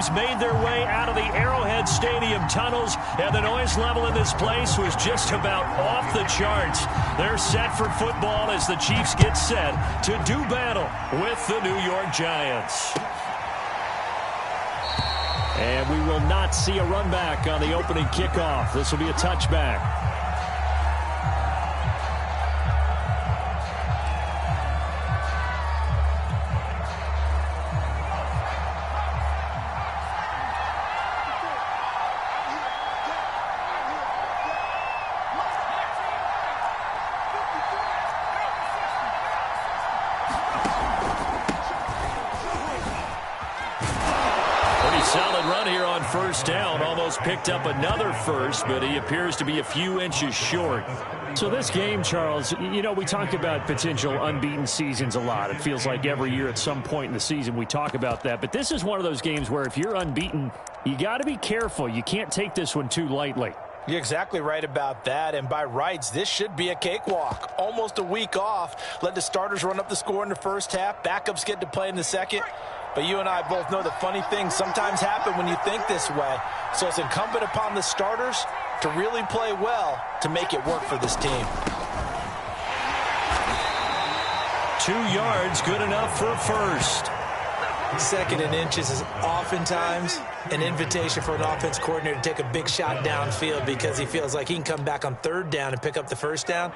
teams made their way out of the Arrowhead Stadium tunnels, and the noise level in this place was just about off the charts. They're set for football as the Chiefs get set to do battle with the New York Giants. And we will not see a run back on the opening kickoff. This will be a touchback. Solid run here on first down. Almost picked up another first, but he appears to be a few inches short. So this game, Charles, you know, we talk about potential unbeaten seasons a lot. It feels like every year at some point in the season we talk about that. But this is one of those games where if you're unbeaten, you got to be careful. You can't take this one too lightly. You're exactly right about that, and by rights, this should be a cakewalk. Almost a week off. Let the starters run up the score in the first half. Backups get to play in the second. But you and I both know the funny things sometimes happen when you think this way. So it's incumbent upon the starters to really play well to make it work for this team. 2 yards, good enough for a first. Second and inches is oftentimes an invitation for an offense coordinator to take a big shot downfield because he feels like he can come back on third down and pick up the first down.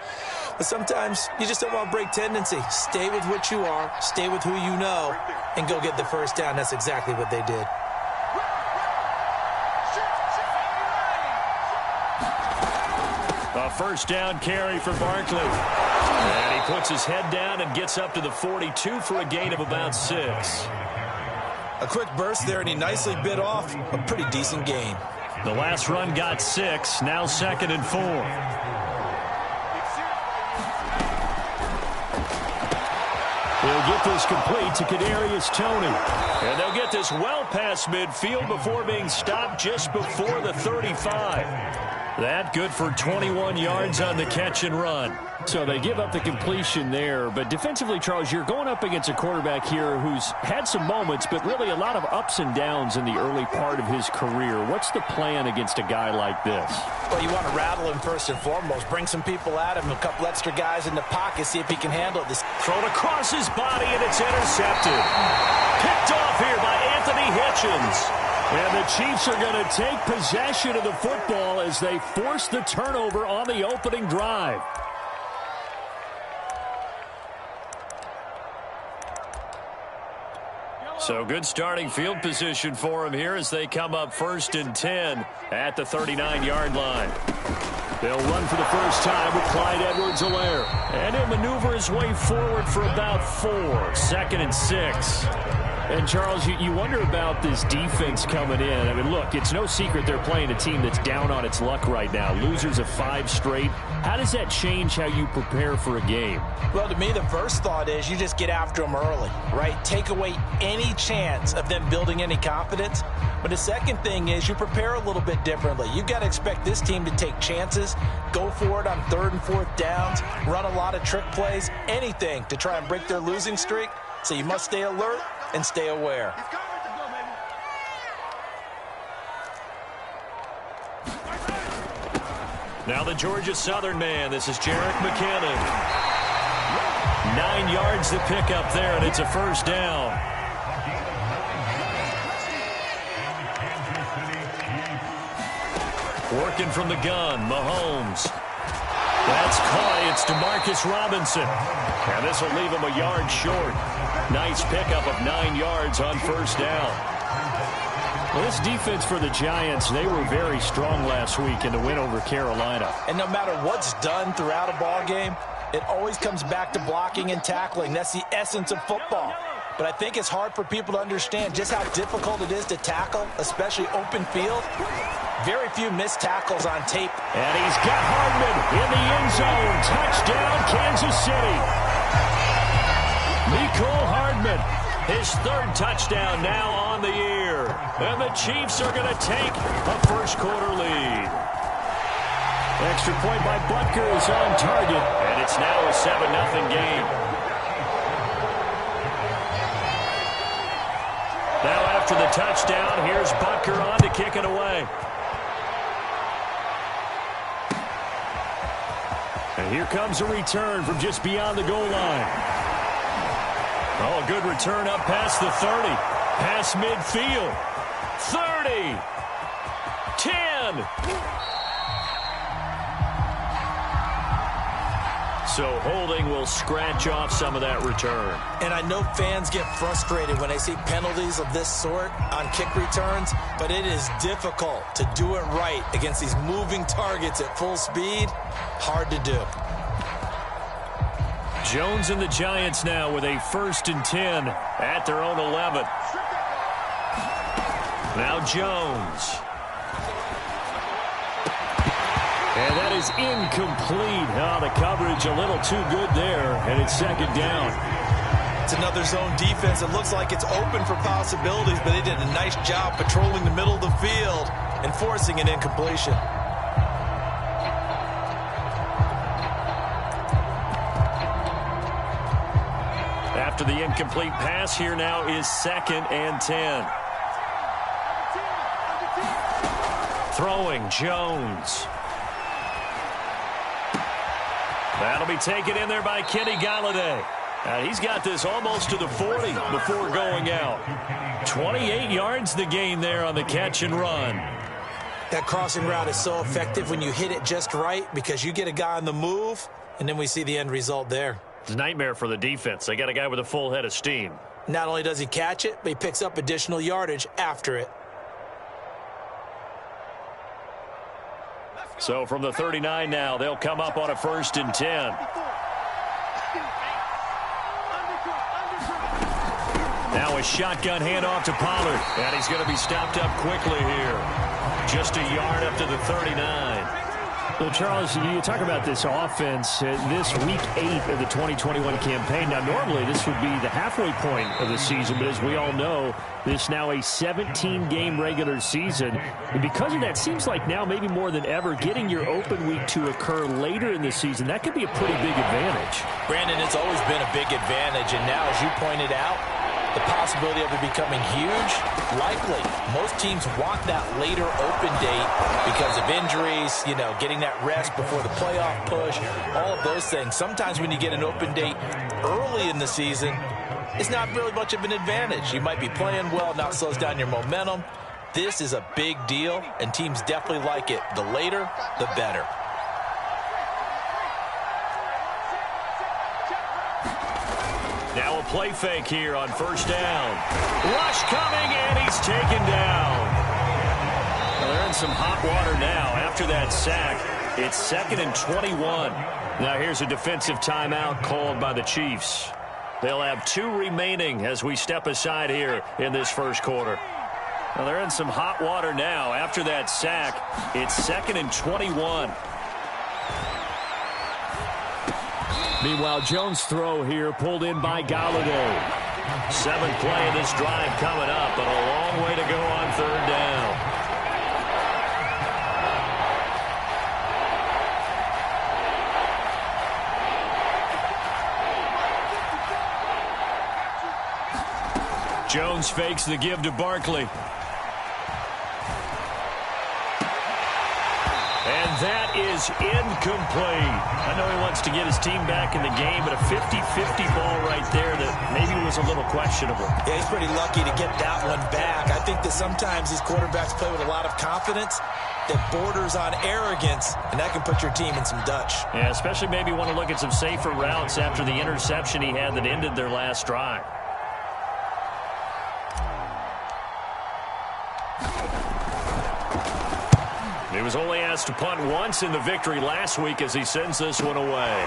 But sometimes you just don't want to break tendency. Stay with what you are, stay with who you know, and go get the first down. That's exactly what they did. A first down carry for Barkley. And he puts his head down and gets up to the 42 for a gain of about 6. A quick burst there, and he nicely bit off a pretty decent gain. The last run got 6, now 2nd and 4. They'll get this complete to Kadarius Toney. And they'll get this well past midfield before being stopped just before the 35. That good for 21 yards on the catch and run. So they give up the completion there. But defensively, Charles, you're going up against a quarterback here who's had some moments, but really a lot of ups and downs in the early part of his career. What's the plan against a guy like this? Well, you want to rattle him first and foremost. Bring some people at him, a couple extra guys in the pocket, see if he can handle it. Thrown across his body, and it's intercepted. Picked off here by Anthony Hitchens. And the Chiefs are going to take possession of the football as they force the turnover on the opening drive. So good starting field position for him here as they come up 1st and 10 at the 39-yard line. They'll run for the first time with Clyde Edwards-Helaire. And he'll maneuver his way forward for about 4. 2nd and 6. And, Charles, you wonder about this defense coming in. I mean, look, it's no secret they're playing a team that's down on its luck right now. Losers of 5 straight. How does that change how you prepare for a game? Well, to me, the first thought is you just get after them early, right? Take away any chance of them building any confidence. But the second thing is you prepare a little bit differently. You've got to expect this team to take chances, go for it on 3rd and 4th downs, run a lot of trick plays, anything to try and break their losing streak. So you must stay alert and stay aware. Now the Georgia Southern man. This is Jerick McKinnon. 9 yards to pick up there, and it's a first down. Working from the gun, Mahomes. That's caught. It's Demarcus Robinson. And this will leave him a yard short. Nice pickup of 9 yards on first down. Well, this defense for the Giants, they were very strong last week in the win over Carolina. And no matter what's done throughout a ball game, it always comes back to blocking and tackling. That's the essence of football. But I think it's hard for people to understand just how difficult it is to tackle, especially open field. Very few missed tackles on tape. And he's got Hardman in the end zone. Touchdown, Kansas City. Mecole Hardman, his 3rd touchdown now on the year. And the Chiefs are going to take a first-quarter lead. Extra point by Butker is on target. And it's now a 7-0 game. Now after after the touchdown. Here's Butker on to kick it away. And here comes a return from just beyond the goal line. Oh, a good return up past the 30. Past midfield. 30. 10. So holding will scratch off some of that return. And I know fans get frustrated when they see penalties of this sort on kick returns, but it is difficult to do it right against these moving targets at full speed. Hard to do. Jones and the Giants now with a 1st and 10 at their own 11. Now Jones. And that is incomplete. Oh, the coverage a little too good there, and it's 2nd down. It's another zone defense. It looks like it's open for possibilities, but they did a nice job patrolling the middle of the field and forcing an incompletion. After the incomplete pass, here now is 2nd and 10. Throwing, Jones. That'll be taken in there by Kenny Golladay. He's got this almost to the 40 before going out. 28 yards the gain there on the catch and run. That crossing route is so effective when you hit it just right because you get a guy on the move, and then we see the end result there. It's a nightmare for the defense. They got a guy with a full head of steam. Not only does he catch it, but he picks up additional yardage after it. So from the 39 now, they'll come up on a 1st and 10. Now a shotgun handoff to Pollard. And he's going to be stopped up quickly here. Just a yard up to the 39. Well, Charles, you talk about this offense, this week 8 of the 2021 campaign. Now, normally this would be the halfway point of the season, but as we all know, this now a 17-game regular season. And because of that, seems like now maybe more than ever, getting your open week to occur later in the season, that could be a pretty big advantage. Brandon, it's always been a big advantage, and now, as you pointed out, the possibility of it becoming huge, likely. Most teams want that later open date because of injuries, you know, getting that rest before the playoff push, all of those things. Sometimes when you get an open date early in the season, it's not really much of an advantage. You might be playing well, now it slows down your momentum. This is a big deal, and teams definitely like it. The later, the better. Now a play fake here on 1st down. Rush coming, and he's taken down. Well, they're in some hot water now after that sack. It's 2nd and 21. Now here's a defensive timeout called by the Chiefs. They'll have 2 remaining as we step aside here in this 1st quarter. Well, they're in some hot water now after that sack. It's 2nd and 21. Meanwhile, Jones' throw here pulled in by Golladay. 7th play of this drive coming up, but a long way to go on 3rd down. Jones fakes the give to Barkley. And that is incomplete. I know he wants to get his team back in the game, but a 50-50 ball right there that maybe was a little questionable. Yeah, he's pretty lucky to get that one back. I think that sometimes these quarterbacks play with a lot of confidence that borders on arrogance, and that can put your team in some Dutch. Yeah, especially maybe want to look at some safer routes after the interception he had that ended their last drive. He was only asked to punt once in the victory last week as he sends this one away.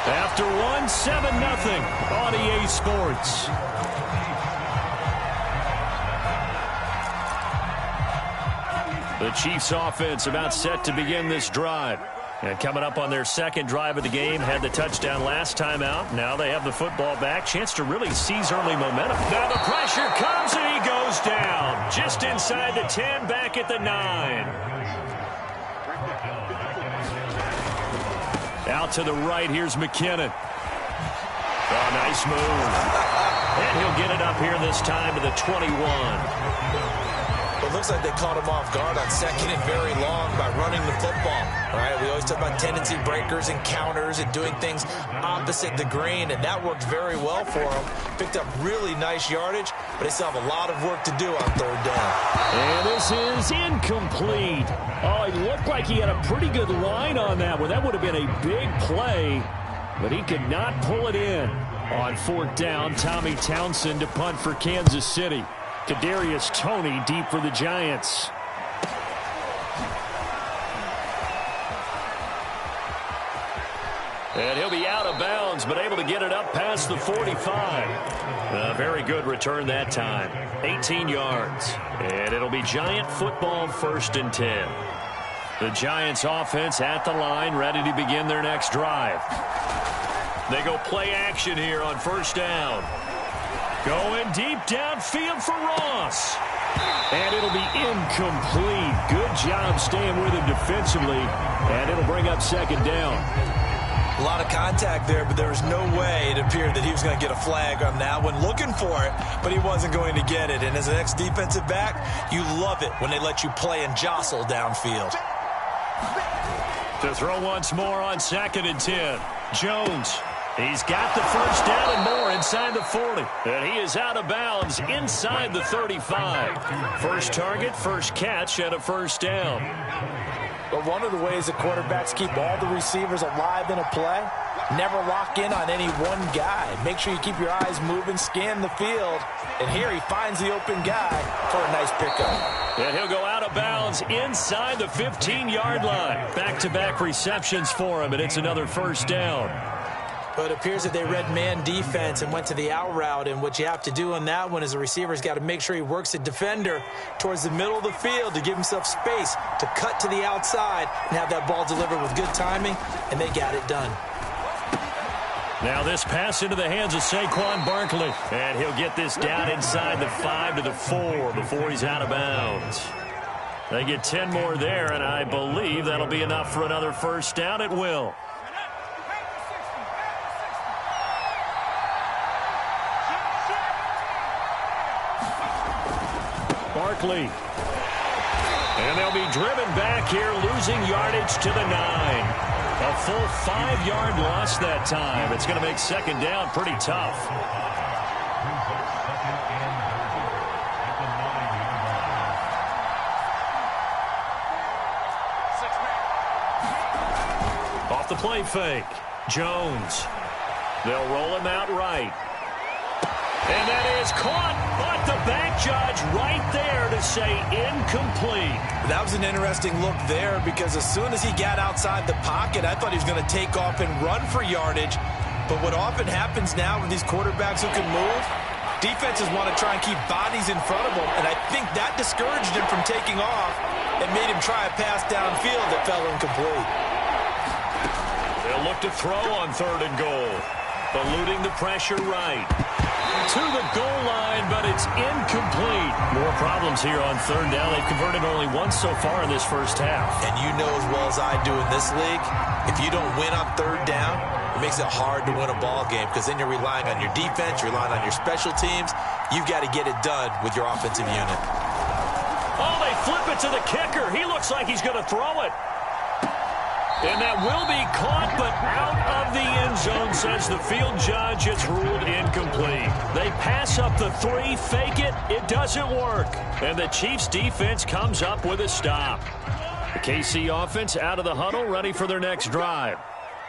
After one, 7-0 on EA Sports. The Chiefs offense about set to begin this drive. And coming up on their 2nd drive of the game, had the touchdown last time out. Now they have the football back. Chance to really seize early momentum. Now the pressure comes and he goes down. Just inside the 10, back at the 9. Out to the right, here's McKinnon. Oh, nice move. And he'll get it up here this time to the 21. It looks like they caught him off guard on second and very long by running the football. All right, we always talk about tendency breakers and counters and doing things opposite the green, and that worked very well for him. Picked up really nice yardage, but they still have a lot of work to do on third down. And this is incomplete. Oh, it looked like he had a pretty good line on that one. That would have been a big play, but he could not pull it in. On fourth down, Tommy Townsend to punt for Kansas City. Kadarius Toney deep for the Giants. And he'll be out of bounds, but able to get it up past the 45. A very good return that time. 18 yards. And it'll be Giant football, 1st and 10. The Giants offense at the line, ready to begin their next drive. They go play action here on 1st down. Going deep downfield for Ross. And it'll be incomplete. Good job staying with him defensively. And it'll bring up 2nd down. A lot of contact there, but there was no way it appeared that he was going to get a flag on that one. Looking for it, but he wasn't going to get it. And as an ex-defensive back, you love it when they let you play and jostle downfield. To throw once more on 2nd and 10. Jones. He's got the 1st down and more inside the 40. And he is out of bounds inside the 35. First target, first catch, and a 1st down. But one of the ways that quarterbacks keep all the receivers alive in a play, never lock in on any one guy. Make sure you keep your eyes moving, scan the field. And here he finds the open guy for a nice pickup. And he'll go out of bounds inside the 15-yard line. Back-to-back receptions for him, and it's another 1st down. But it appears that they read man defense and went to the out route, and what you have to do on that one is the receiver's got to make sure he works the defender towards the middle of the field to give himself space to cut to the outside and have that ball delivered with good timing, and they got it done. Now this pass into the hands of Saquon Barkley, and he'll get this down inside the 5 to the 4 before he's out of bounds. They get 10 more there, and I believe that'll be enough for another 1st down. It will. Barkley. And they'll be driven back here, losing yardage to the 9. A full 5-yard loss that time. It's going to make 2nd down pretty tough. Off the play fake. Jones. They'll roll him out right. And that is caught, but the back judge right there to say incomplete. That was an interesting look there because as soon as he got outside the pocket, I thought he was going to take off and run for yardage. But what often happens now with these quarterbacks who can move, defenses want to try and keep bodies in front of them, and I think that discouraged him from taking off and made him try a pass downfield that fell incomplete. They'll look to throw on 3rd and goal. Eluding the pressure right. To the goal line, but it's incomplete. More problems here on 3rd down. They've converted only once so far in this 1st half. And you know as well as I do in this league, if you don't win on 3rd down, it makes it hard to win a ball game because then you're relying on your defense, you're relying on your special teams. You've got to get it done with your offensive unit. Oh, they flip it to the kicker. He looks like he's going to throw it. And that will be caught, but out of the end zone, says the field judge. It's ruled incomplete. They pass up the 3, fake it. It doesn't work. And the Chiefs' defense comes up with a stop. The KC offense out of the huddle, ready for their next drive.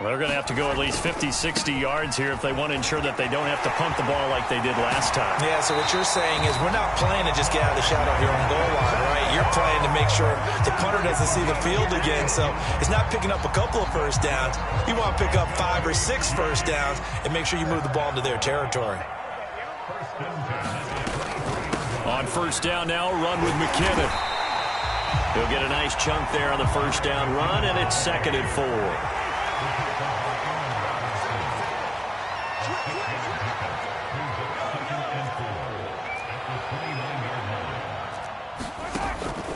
Well, they're going to have to go at least 50, 60 yards here if they want to ensure that they don't have to punt the ball like they did last time. Yeah, so what you're saying is we're not playing to just get out of the shadow of your own goal line, right? You're playing to make sure the punter doesn't see the field again. So it's not picking up a couple of 1st downs. You want to pick up 5 or 6 1st downs and make sure you move the ball into their territory. On 1st down now, run with McKinnon. He'll get a nice chunk there on the 1st down run, and it's 2nd and 4.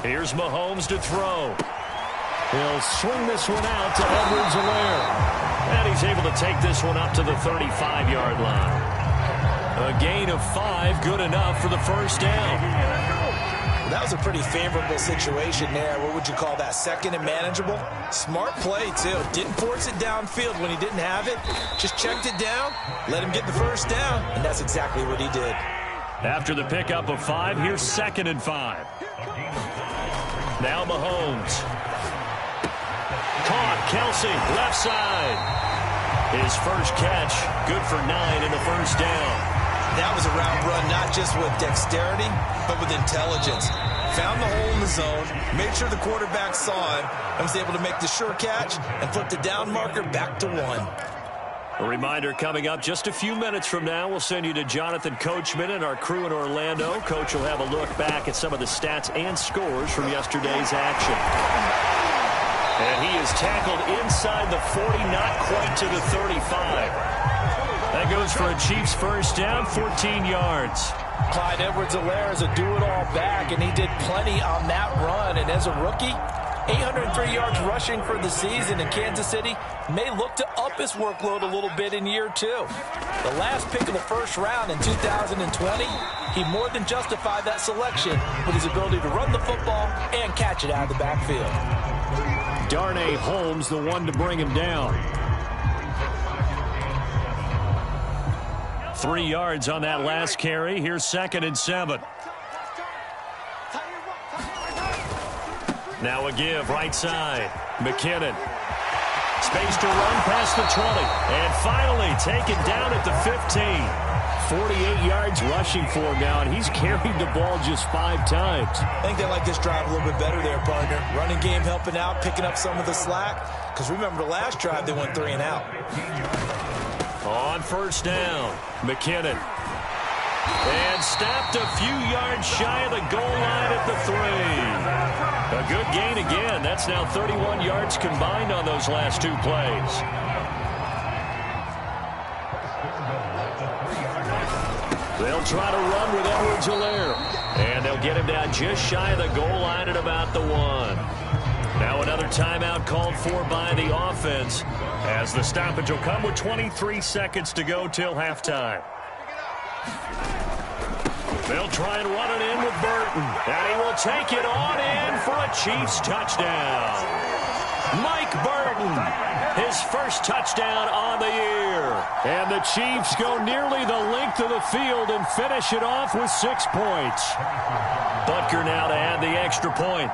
Here's Mahomes to throw. He'll swing this one out to Edwards-Helaire. And he's able to take this one up to the 35-yard line. A gain of 5, good enough for the first down. That was a pretty favorable situation there. What would you call that? Second and manageable? Smart play, too. Didn't force it downfield when he didn't have it. Just checked it down, let him get the first down, and that's exactly what he did. After the pickup of 5, here's 2nd and 5. Now Mahomes. Caught, Kelsey, left side. His first catch, good for 9 in the first down. That was a route run, not just with dexterity, but with intelligence. Found the hole in the zone, made sure the quarterback saw him, and was able to make the sure catch and put the down marker back to 1. A reminder coming up just a few minutes from now. We'll send you to Jonathan Coachman and our crew in Orlando. Coach will have a look back at some of the stats and scores from yesterday's action. And he is tackled inside the 40, not quite to the 35. That goes for a Chiefs first down, 14 yards. Clyde Edwards-Helaire is a do-it-all back, and he did plenty on that run. And as a rookie, 803 yards rushing for the season in Kansas City may look to up his workload a little bit in year 2. The last pick of the first round in 2020, he more than justified that selection with his ability to run the football and catch it out of the backfield. Darnay Holmes, the one to bring him down. 3 yards on that last carry. Here's 2nd and 7. Now a give, right side. McKinnon. Space to run past the 20. And finally taken down at the 15. 48 yards rushing for him now, and he's carried the ball just 5 times. I think they like this drive a little bit better there, partner. Running game helping out, picking up some of the slack. Because remember, the last drive they went 3 and out. On first down, McKinnon. And stopped a few yards shy of the goal line at the 3. A good gain again. That's now 31 yards combined on those last 2 plays. They'll try to run with Edwards-Helaire. And they'll get him down just shy of the goal line at about the 1. Now another timeout called for by the offense, as the stoppage will come with 23 seconds to go till halftime. They'll try and run it in with Burton, and he will take it on in for a Chiefs touchdown. Mike Burton, his first touchdown on the year. And the Chiefs go nearly the length of the field and finish it off with 6 points. Butker now to add the extra point.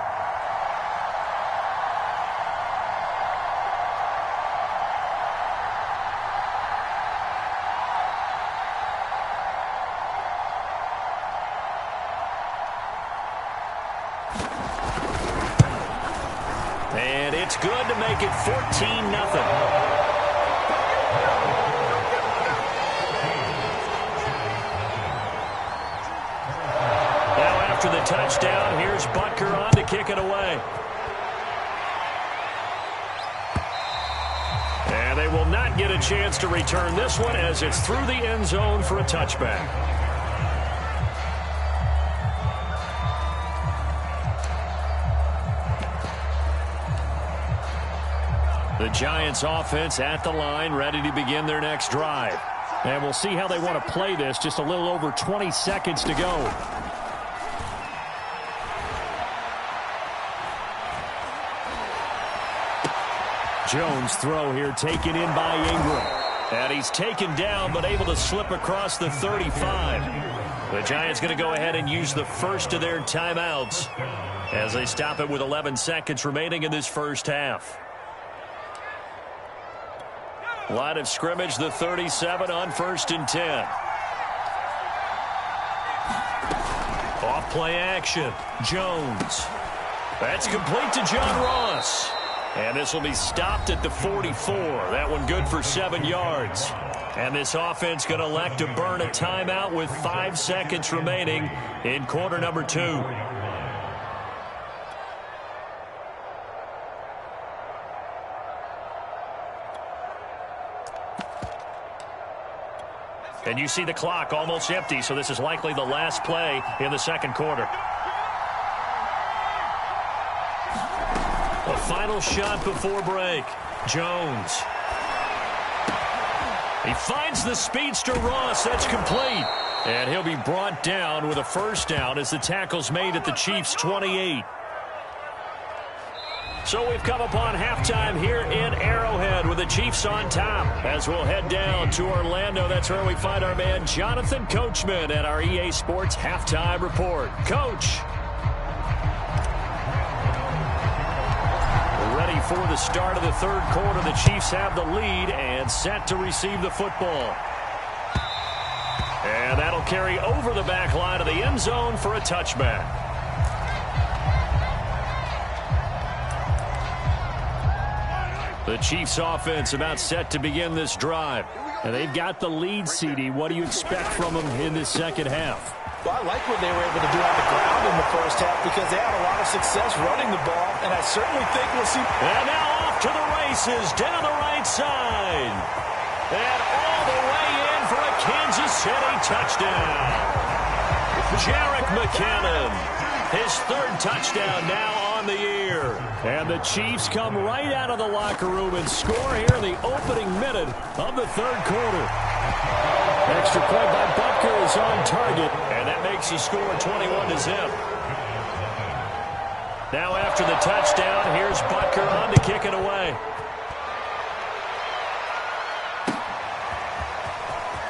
And it's good to make it 14-0. Now after the touchdown, here's Butker on to kick it away. And they will not get a chance to return this one as it's through the end zone for a touchback. The Giants offense at the line, ready to begin their next drive. And we'll see how they want to play this. Just a little over 20 seconds to go. Jones throw here taken in by Ingram. And he's taken down but able to slip across the 35. The Giants going to go ahead and use the first of their timeouts as they stop it with 11 seconds remaining in this first half. Line of scrimmage, the 37 on 1st and 10. Off play action. Jones. That's complete to John Ross. And this will be stopped at the 44. That one good for 7 yards. And this offense going to elect to burn a timeout with 5 seconds remaining in quarter number 2. And you see the clock almost empty, so this is likely the last play in the second quarter. A final shot before break. Jones. He finds the speedster Ross. That's complete. And he'll be brought down with a first down as the tackle's made at the Chiefs' 28. So we've come upon halftime here in Arrowhead with the Chiefs on top. As we'll head down to Orlando, that's where we find our man Jonathan Coachman at our EA Sports Halftime Report. Coach. Ready for the start of the third quarter. The Chiefs have the lead and set to receive the football. And that'll carry over the back line of the end zone for a touchback. The Chiefs offense about set to begin this drive. And they've got the lead, CD. What do you expect from them in this second half? Well, I like what they were able to do on the ground in the first half because they had a lot of success running the ball, and I certainly think we'll see. And now off to the races, down the right side. And all the way in for a Kansas City touchdown. Jerick McKinnon, his third touchdown now on the year. And the Chiefs come right out of the locker room and score here in the opening minute of the third quarter. Extra point by Butker is on target, and that makes the score 21-0. Now after the touchdown, here's Butker on to kick it away.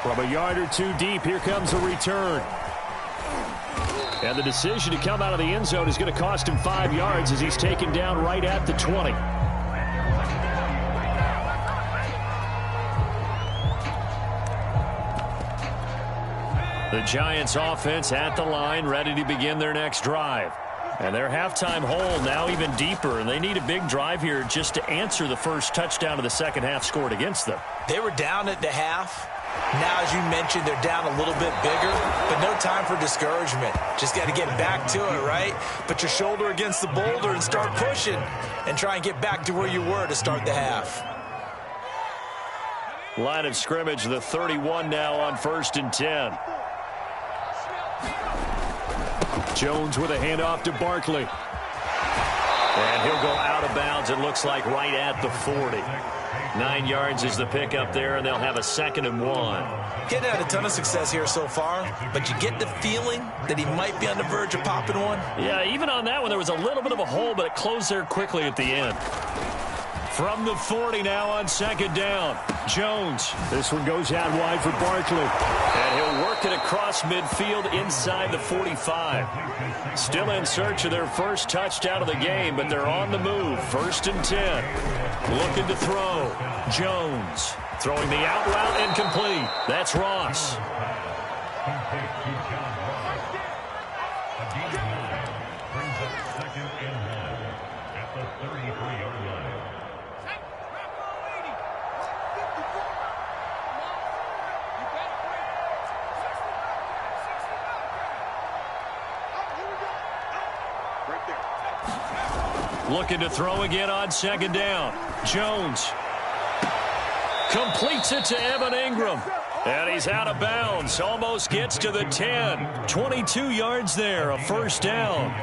From a yard or two deep, here comes a return. And the decision to come out of the end zone is going to cost him 5 yards as he's taken down right at the 20. The Giants offense at the line, ready to begin their next drive. And their halftime hole now even deeper, and they need a big drive here just to answer the first touchdown of the second half scored against them. They were down at the half. Now, as you mentioned, they're down a little bit bigger, but no time for discouragement. Just got to get back to it, right? Put your shoulder against the boulder and start pushing and try and get back to where you were to start the half. Line of scrimmage, the 31 now on 1st and 10. Jones with a handoff to Barkley. And he'll go out of bounds, it looks like, right at the 40. 9 yards is the pickup there, and they'll have a 2nd and 1. He hadn't had a ton of success here so far, but you get the feeling that he might be on the verge of popping one. Yeah, even on that one, there was a little bit of a hole, but it closed there quickly at the end. From the 40 now on 2nd down. Jones. This one goes out wide for Barkley. And he'll work it across midfield inside the 45. Still in search of their first touchdown of the game, but they're on the move. 1st and 10. Looking to throw. Jones. Throwing the out route incomplete. That's Ross. Looking to throw again on 2nd down. Jones completes it to Evan Ingram. And he's out of bounds. Almost gets to the 10. 22 yards there, a 1st down.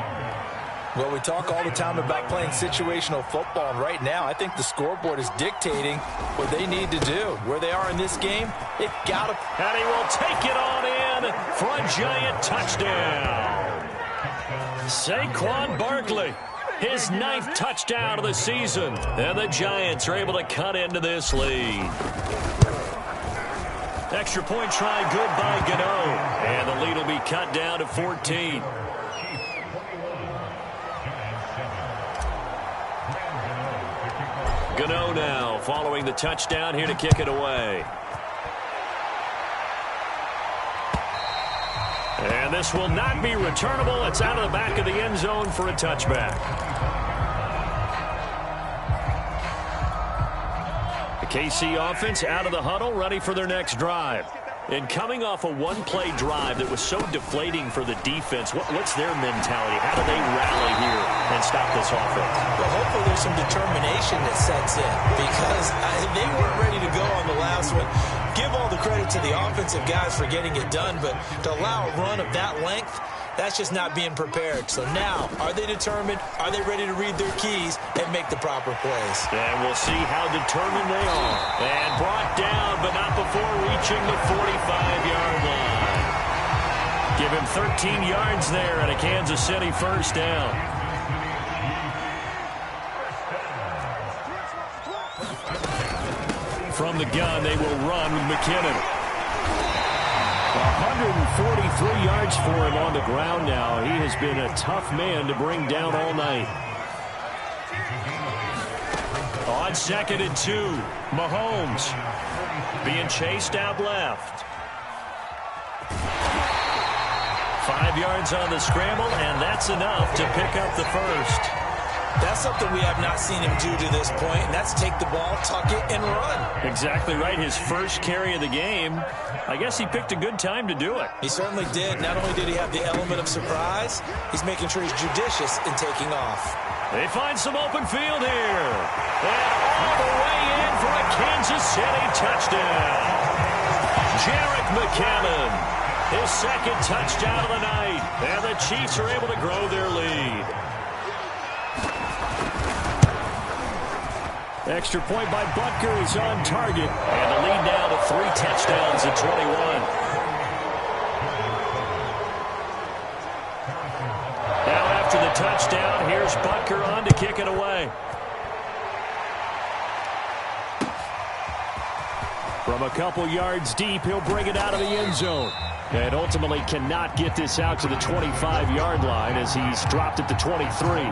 Well, we talk all the time about playing situational football, and right now I think the scoreboard is dictating what they need to do. Where they are in this game, they've got to... And he will take it on in for a giant touchdown. Saquon Barkley. His 9th touchdown of the season. And the Giants are able to cut into this lead. Extra point try good by Gano. And the lead will be cut down to 14. Gano now following the touchdown here to kick it away. And this will not be returnable. It's out of the back of the end zone for a touchback. The KC offense out of the huddle, ready for their next drive. And coming off a one-play drive that was so deflating for the defense, what's their mentality? How do they rally here and stop this offense? Well, hopefully there's some determination that sets in because they weren't ready to go on the last one. Give all the credit to the offensive guys for getting it done, but to allow a run of that length, That's just not being prepared. So now, are they determined? Are they ready to read their keys and make the proper plays? And we'll see how determined they are. And brought down, but not before reaching the 45-yard line. Give him 13 yards there and a Kansas City first down. From the gun, they will run with McKinnon. 143 yards for him on the ground now. He has been a tough man to bring down all night. On 2nd and 2, Mahomes being chased out left. 5 yards on the scramble, and that's enough to pick up the first. That's something we have not seen him do to this point, and that's take the ball, tuck it, and run. Exactly right. His first carry of the game. I guess he picked a good time to do it. He certainly did. Not only did he have the element of surprise, he's making sure he's judicious in taking off. They find some open field here. And all the way in for a Kansas City touchdown. Jerick McKinnon, his second touchdown of the night. And the Chiefs are able to grow their lead. Extra point by Butker is on target. And the lead now to 3 touchdowns at 21. Now after the touchdown, here's Butker on to kick it away. From a couple yards deep, he'll bring it out of the end zone. And ultimately cannot get this out to the 25-yard line as he's dropped at the 23.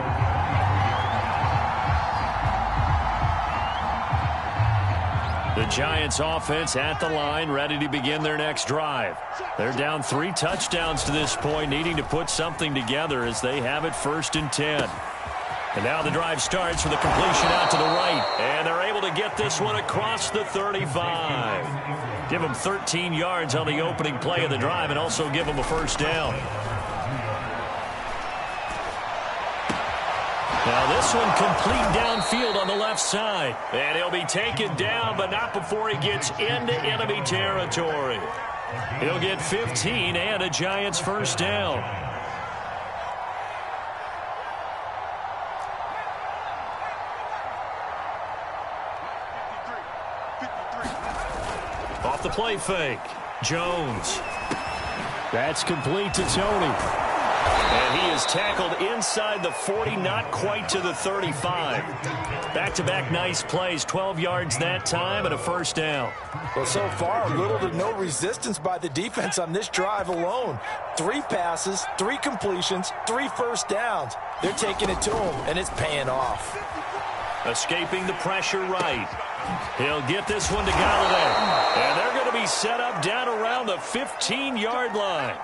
The Giants offense at the line, ready to begin their next drive. They're down 3 touchdowns to this point, needing to put something together as they have it 1st and 10. And now the drive starts with a completion out to the right. And they're able to get this one across the 35. Give them 13 yards on the opening play of the drive and also give them a first down. Now this one complete downfield on the left side. And he'll be taken down, but not before he gets into enemy territory. He'll get 15 and a Giants first down. Off the play fake. Jones. That's complete to Tony. And he is tackled inside the 40, not quite to the 35. Back-to-back nice plays, 12 yards that time and a first down. Well, so far, little to no resistance by the defense on this drive alone. 3 passes, 3 completions, 3 first downs. They're taking it to him, and it's paying off. Escaping the pressure right. He'll get this one to Golladay. And they're going to be set up down around the 15-yard line.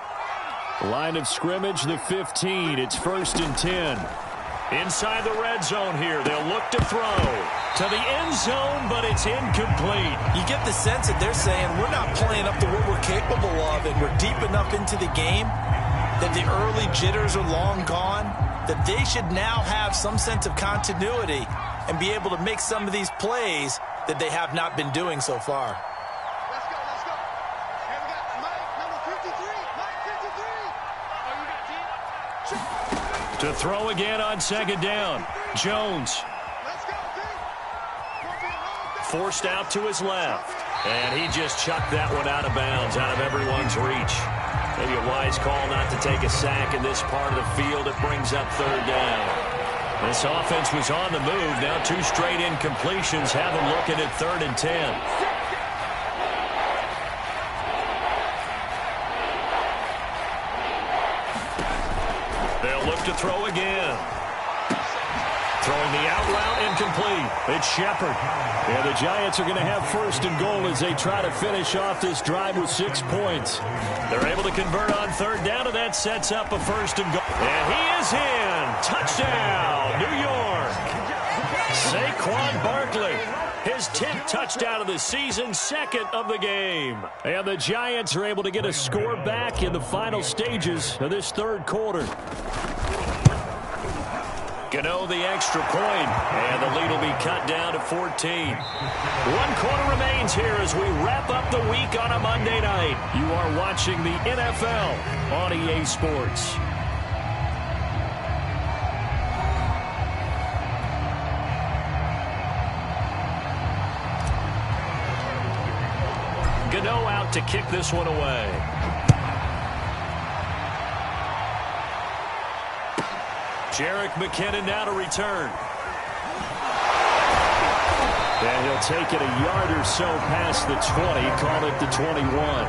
Line of scrimmage, the 15. It's 1st and 10. Inside the red zone here. They'll look to throw to the end zone, but it's incomplete. You get the sense that they're saying we're not playing up to what we're capable of, and we're deep enough into the game that the early jitters are long gone, that they should now have some sense of continuity and be able to make some of these plays that they have not been doing so far. To throw again on 2nd down. Jones. Forced out to his left. And he just chucked that one out of bounds, out of everyone's reach. Maybe a wise call not to take a sack in this part of the field. It brings up 3rd down. This offense was on the move. Now 2 straight incompletions have them looking at 3rd and 10. To throw again. Throwing the out route incomplete. It's Shepard. And the Giants are going to have 1st and goal as they try to finish off this drive with 6 points. They're able to convert on 3rd down, and that sets up a 1st and goal. And he is in. Touchdown, New York. Saquon Barkley. His 10th touchdown of the season, 2nd of the game. And the Giants are able to get a score back in the final stages of this 3rd quarter. Gano the extra point, and the lead will be cut down to 14. 1 quarter remains here as we wrap up the week on a Monday night. You are watching the NFL on EA Sports. Gano out to kick this one away. Jerick McKinnon now to return. And he'll take it a yard or so past the 20, call it the 21.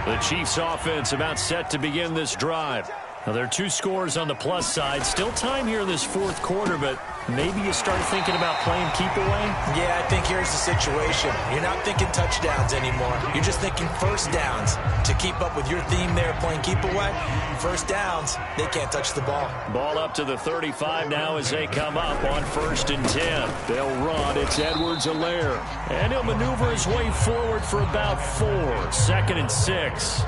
The Chiefs offense about set to begin this drive. Now, there are 2 scores on the plus side. Still time here in this 4th quarter, but maybe you start thinking about playing keep away? Yeah, I think here's the situation. You're not thinking touchdowns anymore. You're just thinking first downs. To keep up with your theme there, playing keep away, first downs, they can't touch the ball. Ball up to the 35 now as they come up on 1st and 10. They'll run. It's Edwards-Helaire. And he'll maneuver his way forward for about 4. 2nd and 6.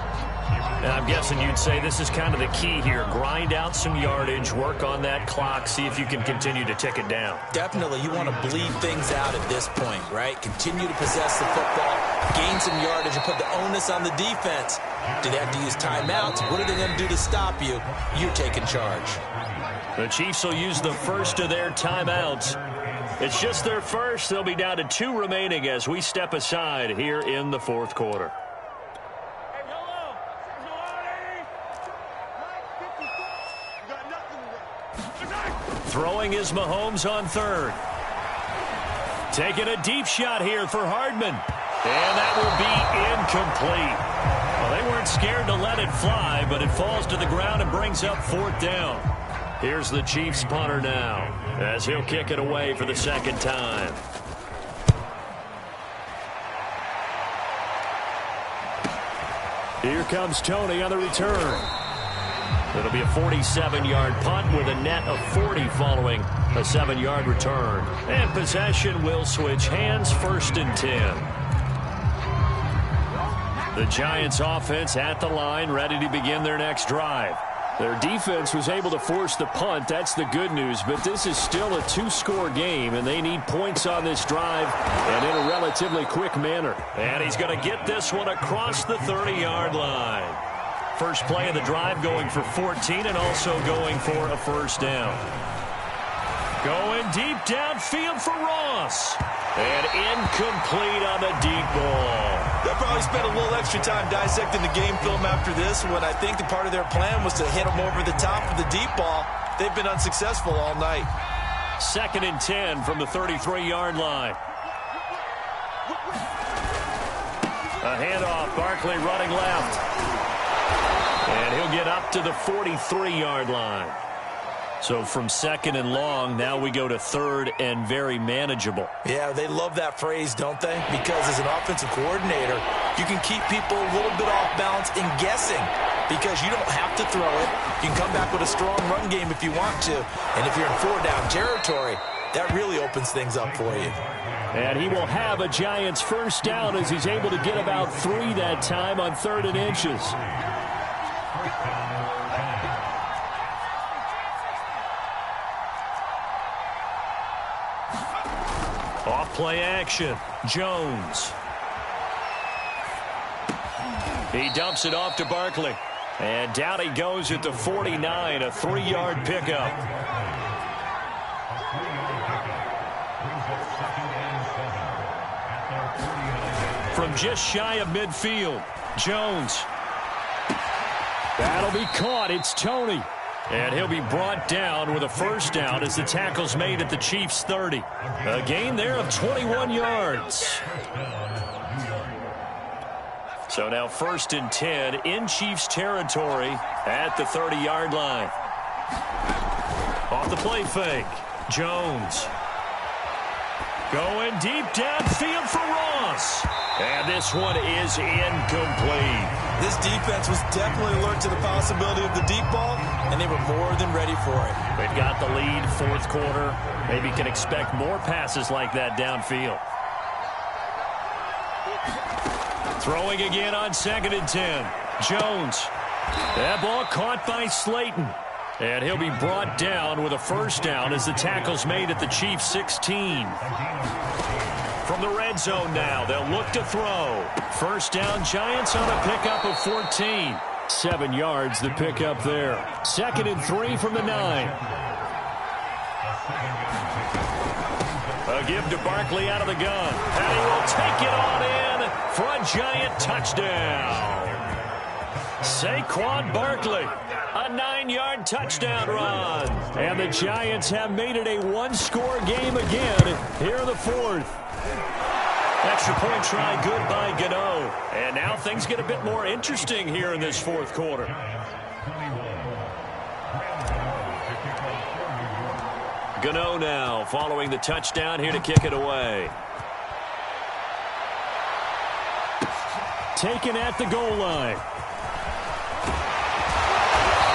And I'm guessing you'd say this is kind of the key here. Grind out some yardage, work on that clock, see if you can continue to tick it down. Definitely, you want to bleed things out at this point, right? Continue to possess the football, gain some yardage, and put the onus on the defense. Do they have to use timeouts? What are they going to do to stop you? You're taking charge. The Chiefs will use the first of their timeouts. It's just their first. They'll be down to 2 remaining as we step aside here in the 4th quarter. Throwing is Mahomes on 3rd. Taking a deep shot here for Hardman. And that will be incomplete. Well, they weren't scared to let it fly, but it falls to the ground and brings up 4th down. Here's the Chiefs punter now, as he'll kick it away for the 2nd time. Here comes Tony on the return. It'll be a 47-yard punt with a net of 40 following a 7-yard return. And possession will switch hands, 1st and 10. The Giants offense at the line, ready to begin their next drive. Their defense was able to force the punt. That's the good news. But this is still a 2-score game, and they need points on this drive and in a relatively quick manner. And he's going to get this one across the 30-yard line. First play of the drive going for 14 and also going for a 1st down. Going deep downfield for Ross. And incomplete on the deep ball. They'll probably spend a little extra time dissecting the game film after this when I think the part of their plan was to hit them over the top with the deep ball. They've been unsuccessful all night. 2nd and 10 from the 33-yard line. A handoff, Barkley running left. And he'll get up to the 43-yard line. So from 2nd and long, now we go to 3rd and very manageable. Yeah, they love that phrase, don't they? Because as an offensive coordinator, you can keep people a little bit off balance and guessing because you don't have to throw it. You can come back with a strong run game if you want to. And if you're in 4-down territory, that really opens things up for you. And he will have a Giants 1st down as he's able to get about 3 that time on 3rd and inches. Off-play action. Jones. He dumps it off to Barkley. And down he goes at the 49, a 3-yard pickup. From just shy of midfield, Jones. That'll be caught. It's Tony. And he'll be brought down with a 1st down as the tackle's made at the Chiefs' 30. A gain there of 21 yards. So now 1st and 10 in Chiefs territory at the 30-yard line. Off the play fake, Jones. Going deep downfield for Ross. And this one is incomplete. This defense was definitely alert to the possibility of the deep ball, and they were more than ready for it. They've got the lead, 4th quarter. Maybe can expect more passes like that downfield. Throwing again on 2nd and 10. Jones. That ball caught by Slayton. And he'll be brought down with a first down as the tackle's made at the Chiefs' 16. From the red zone now, they'll look to throw. First down, Giants on a pickup of 14. 7 yards, the pickup there. 2nd and 3 from the 9. A give to Barkley out of the gun. And he will take it on in for a Giant touchdown. Saquon Barkley, a 9-yard touchdown run. And the Giants have made it a one-score game again here in the 4th. Extra point try good by Gano. And now things get a bit more interesting here in this 4th quarter. Gano now following the touchdown here to kick it away. Taken at the goal line.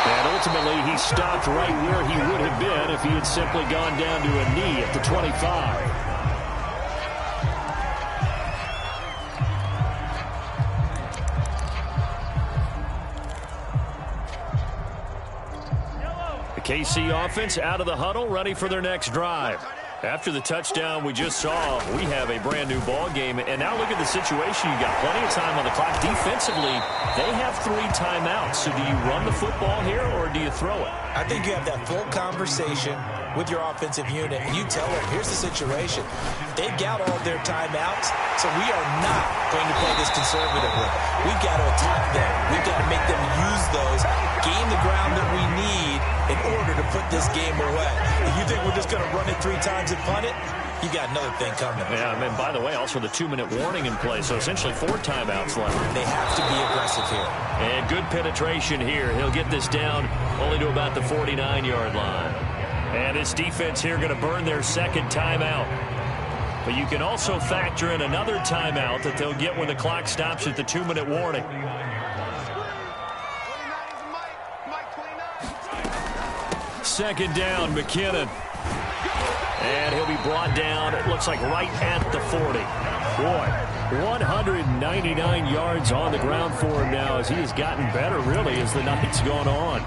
And ultimately, he stopped right where he would have been if he had simply gone down to a knee at the 25. The KC offense out of the huddle, ready for their next drive. After the touchdown we just saw, we have a brand-new ball game. And now look at the situation. You got plenty of time on the clock. Defensively, they have 3 timeouts. So do you run the football here or do you throw it? I think you have that full conversation with your offensive unit, and you tell them, here's the situation. They've got all their timeouts, so we are not going to play this conservatively. We've got to attack them. We've got to make them use those, gain the ground that we need in order to put this game away. If you think we're just going to run it 3 times and punt it, you got another thing coming. Yeah, and by the way, also the 2-minute warning in play, so essentially 4 timeouts left. They have to be aggressive here. And good penetration here. He'll get this down only to about the 49-yard line. And his defense here going to burn their 2nd timeout. But you can also factor in another timeout that they'll get when the clock stops at the 2-minute warning. Second down, McKinnon. And he'll be brought down, it looks like right at the 40. Boy, 199 yards on the ground for him now as he has gotten better, really, as the night's gone on.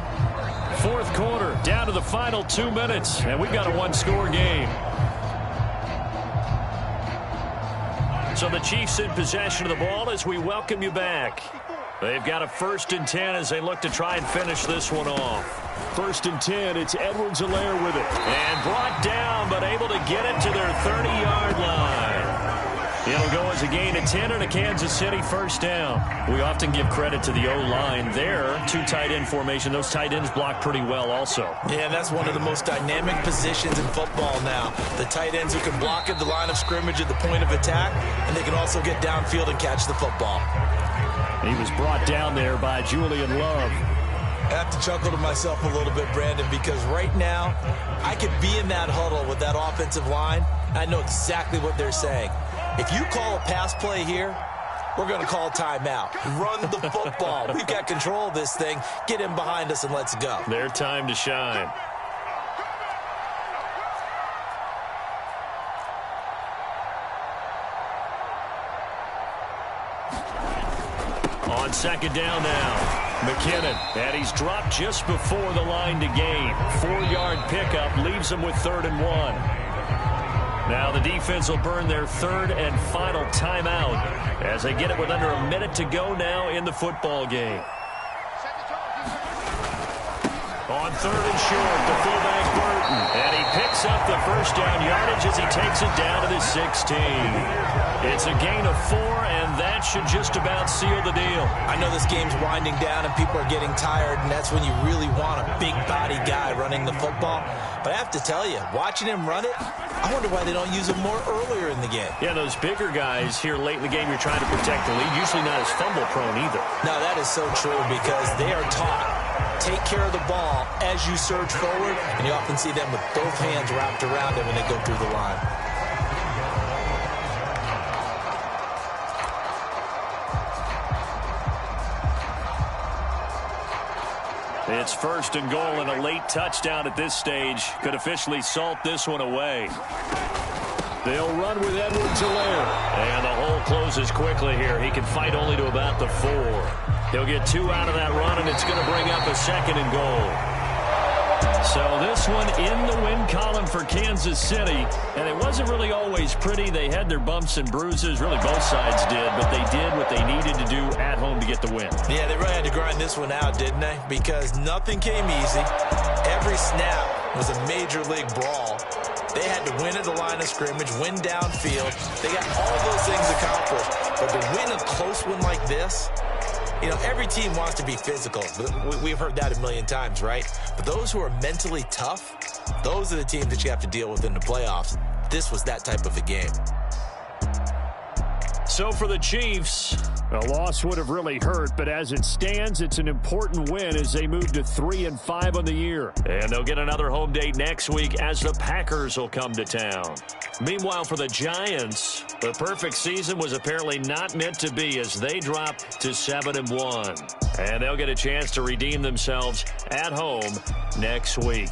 4th quarter, down to the final 2 minutes, and we've got a one-score game. So the Chiefs in possession of the ball as we welcome you back. They've got a 1st and 10 as they look to try and finish this one off. 1st and 10, it's Edwards-Helaire with it. And brought down, but able to get it to their 30-yard line. It'll go as a gain of 10 and a Kansas City first down. We often give credit to the O-line there. 2 tight end formation. Those tight ends block pretty well also. Yeah, that's one of the most dynamic positions in football now. The tight ends who can block at the line of scrimmage at the point of attack, and they can also get downfield and catch the football. He was brought down there by Julian Love. I have to chuckle to myself a little bit, Brandon, because right now I could be in that huddle with that offensive line. I know exactly what they're saying. If you call a pass play here, we're going to call timeout. Run the football. We've got control of this thing. Get in behind us and let's go. Their time to shine. On 2nd down now. McKinnon, and he's dropped just before the line to gain. 4-yard pickup leaves him with 3rd and 1. Now the defense will burn their 3rd and final timeout as they get it with under a minute to go now in the football game. On 3rd and short, the fullback Burton, and he picks up the first down yardage as he takes it down to the 16. It's a gain of 4, and that should just about seal the deal. I know this game's winding down and people are getting tired, and that's when you really want a big-body guy running the football. But I have to tell you, watching him run it, I wonder why they don't use him more earlier in the game. Yeah, those bigger guys here late in the game, you're trying to protect the lead, usually not as fumble-prone either. No, that is so true because they are taught. Take care of the ball as you surge forward, and you often see them with both hands wrapped around it when they go through the line. It's 1st and goal, and a late touchdown at this stage could officially salt this one away. They'll run with Edwards-Helaire. And the whole closes quickly here. He can fight only to about the 4. He'll get 2 out of that run, and it's going to bring up a 2nd and goal. So this one in the win column for Kansas City, and it wasn't really always pretty. They had their bumps and bruises. Really, both sides did, but they did what they needed to do at home to get the win. Yeah, they really had to grind this one out, didn't they? Because nothing came easy. Every snap was a major league brawl. They had to win at the line of scrimmage, win downfield. They got all those things accomplished. But to win a close one like this, you know, every team wants to be physical. We've heard that a million times, right? But those who are mentally tough, those are the teams that you have to deal with in the playoffs. This was that type of a game. So for the Chiefs, a loss would have really hurt, but as it stands, it's an important win as they move to 3-5 on the year. And they'll get another home date next week as the Packers will come to town. Meanwhile, for the Giants, the perfect season was apparently not meant to be as they drop to 7-1. And they'll get a chance to redeem themselves at home next week.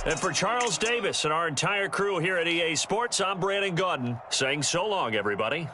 And for Charles Davis and our entire crew here at EA Sports, I'm Brandon Gaudin saying so long, everybody.